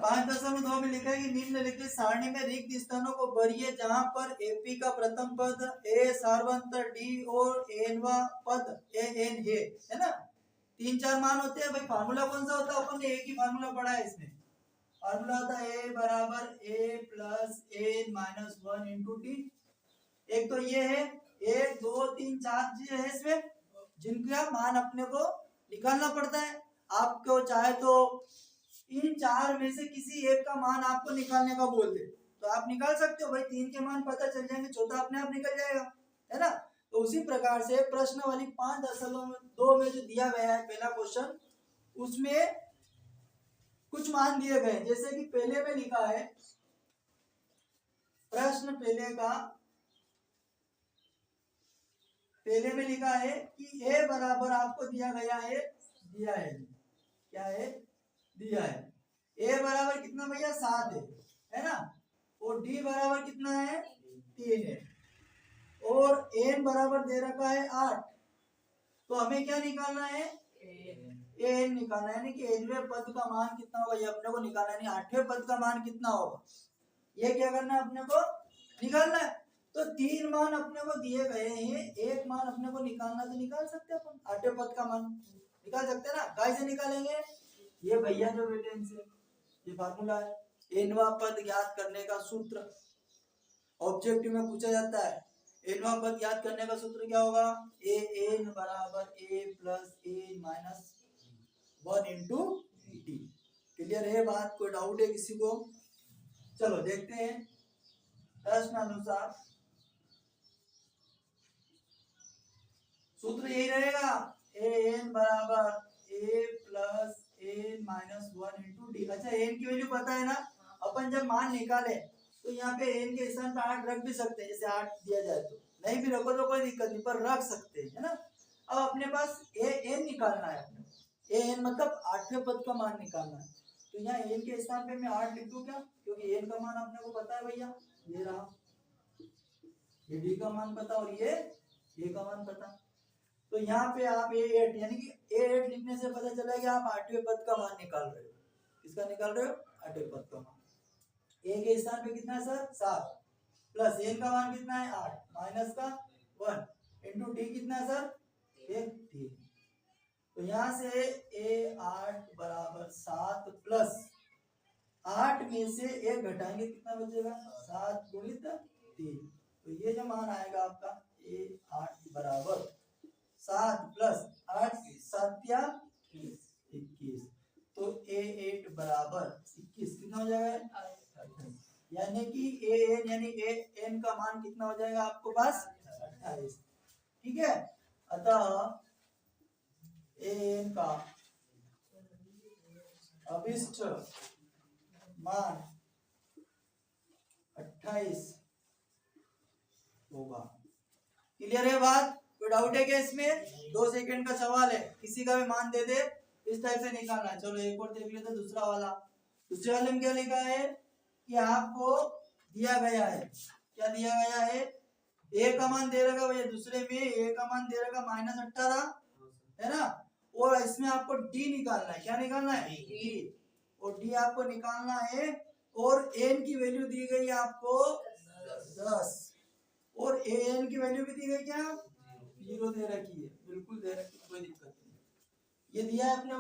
5.2 में लिखा है कि निम्नलिखित सारणी में रिक्त स्थानों को भरिए जहां पर एपी का प्रथम पद ए सार्वंतर डी और एनवा पद एन है ना। 3-4 मान होते हैं भाई। फार्मूला कौन सा होता है? अपन ने एक ही फार्मूला पढ़ा है इसमें। फार्मूला होता है ए बराबर a plus n minus 1 into t. एक तो ये है 1 2 3 4 चीजें है इसमें जिनका मान अपने को निकालना पड़ता है। आपको चाहे तो इन 4 में से किसी एक का मान आपको निकालने का बोल दे तो आप निकाल सकते हो भाई। 3 के मान पता चल जाएंगे, चौथा अपने आप निकल जाएगा, है ना। तो उसी प्रकार से प्रश्न वाली 5.2 में जो दिया गया है पहला क्वेश्चन, उसमें कुछ मान दिए गए। जैसे कि पहले में लिखा है, प्रश्न पहले में लिखा है कि ए बराबर आपको दिया गया है, क्या है? दिया है ए बराबर कितना भैया? 7 है ना। और डी बराबर कितना है? 3 है। और एन बराबर दे रखा है 8। तो हमें क्या निकालना है? एन निकालना है, यानी कि nवें पद का मान कितना होगा ये अपने को निकालना है। 8वें पद का मान कितना होगा ये क्या करना है? अपने को निकालना है। तो 3 मान अपने को दिए गए हैं, एक मान अपने को निकालना, तो निकाल सकते हैं अपन। 8वें पद का मान निकाल सकते हैं ना। कैसे निकालेंगे? ये भैया जो बेटे इनसे ये फार्मूला है, एनवा पद ज्ञात करने का सूत्र ऑब्जेक्टिव में पूछा जाता है। एनवा पद ज्ञात करने का सूत्र क्या होगा? ए एन बराबर a plus A minus 1 into T. Clear है बात? कोई डाउट है किसी को? चलो देखते हैं। प्रश्न अनुसार सूत्र यही रहेगा, ए एन बराबर a plus A minus 1 into D. अच्छा, एन की वैल्यू पता है ना। अपन जब मान निकाले तो यहाँ पे एन के स्थान पर 8 रख भी सकते हैं। जैसे 8 दिया जाए तो नहीं भी रखो तो कोई दिक्कत नहीं, पर रख सकते हैं, है ना। अब अपने पास ए एन निकालना है। ए एन मतलब 8वें पद का मान निकालना है। तो यहाँ एन के स्थान पे मैं 8 लिख दूं क्या? क्योंकि एन का मान अपने को पता है भैया, ये रहा। ये डी का मान पता और ये ए का मान पता। तो यहाँ पे आप A8 यानी कि A8 लिखने से पता चला कि आप 8वें पद का मान निकाल रहे हो। किसका निकाल रहे हो? 8वें पद का मान। ए के स्थान पे कितना है सर? 7 प्लस एन का मान कितना है? 8 माइनस का 1 इंटू डी कितना है सर? 3। तो यहाँ से A8 बराबर 7 प्लस 8 में से 1 घटाएंगे कितना बचेगा? 7 गुणित 3। तो ये जो मान आएगा आपका A8 बराबर 7 प्लस 8 7 या 21। तो A8 बराबर 21 कितना हो जाएगा? यानी कि AN यानी AN का मान कितना हो जाएगा आपको पास? 28। ठीक है। अतः AN का अभिष्ट मान 28 होगा। क्लियर है बात? कोई डाउट है क्या इसमें? 2 सेकंड का सवाल है, किसी का भी मान दे दे, इस टाइप से निकालना है। चलो एक और देख लेते हैं दूसरा वाला। दूसरे वाले में क्या लिखा है कि आपको दिया गया है, क्या दिया गया है? ए का मान दे रखा भैया, दूसरे में ए का मान दे रखा -18 है ना। और इसमें आपको डी निकालना है। क्या निकालना है? डी। और डी आपको निकालना है। और एन की वैल्यू दी गई आपको 10 और एन की वैल्यू भी दी गई क्या? 0 दे रखी है, बिल्कुल दे रखी, कोई दिक्कत नहीं। ये दिया है अपने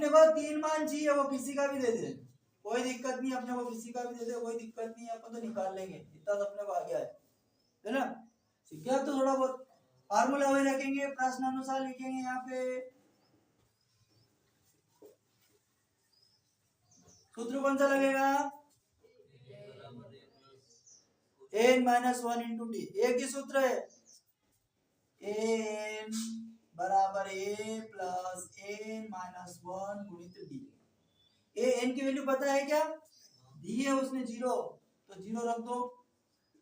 को 3 मान चाहिए, वो किसी का भी दे दे, कोई दिक्कत नहीं। अपने को किसी का भी दे दे, कोई दिक्कत नहीं, अपन तो निकाल लेंगे। इतना तो अपने को आ गया है ना। ठीक है। तो थोड़ा बहुत फार्मूला वही रखेंगे, प्रश्न अनुसार लिखेंगे। यहाँ पे सूत्र कौन सा लगेगा? n minus 1 into D. एक ही सूत्र है, n बराबर a प्लस n माइनस 1 गुणित डी। n की वैल्यू पता है क्या? दी है उसने 0, तो 0 रख दो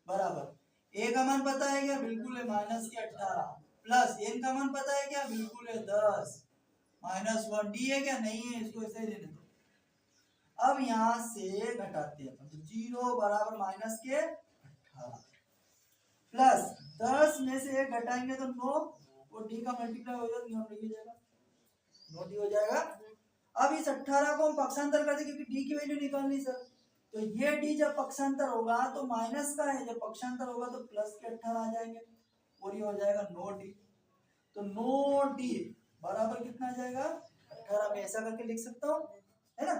बराबर। a का मान पता है क्या? बिल्कुल है, -18 प्लस n का मान पता है क्या? बिल्कुल है 10 माइनस 1। डी है क्या? नहीं है, इसको ऐसे ही देने दो। अब यहां से घटाते हैं, तो 0 बराबर माइनस के 18 प्लस 10 में से 1 घटाएंगे तो 9 और डी का मल्टीप्लाई हो जाएगा, 9 डी हो जाएगा। अब इस 18 को हम पक्षांतर करते क्योंकि डी की वैल्यू निकालनी सर, तो ये डी जब पक्षांतर होगा तो माइनस का है, जब पक्षांतर होगा तो प्लस के 18 आ जाएंगे और ये हो जाएगा नो डी। तो नो डी बराबर कितना आ जाएगा 18, में ऐसा करके लिख सकता हूँ है ना।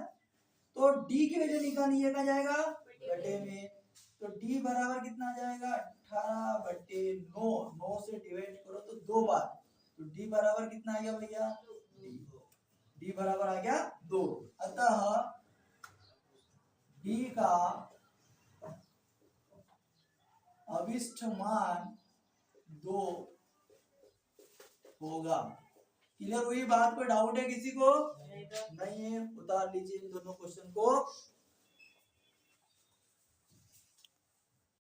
तो डी की वैल्यू निकालनी है, कहाँ जाएगा बटे में, तो डी बराबर कितना आ जाएगा 18/9, 9 से डिवाइड करो तो 2 बार, तो डी बराबर कितना आ गया भैया, डी बराबर आ गया 2। अतः डी का अभिष्ट मान 2 होगा। क्लियर हुई बात? कोई डाउट है किसी को? नहीं है, उतार लीजिए इन दोनों क्वेश्चन को।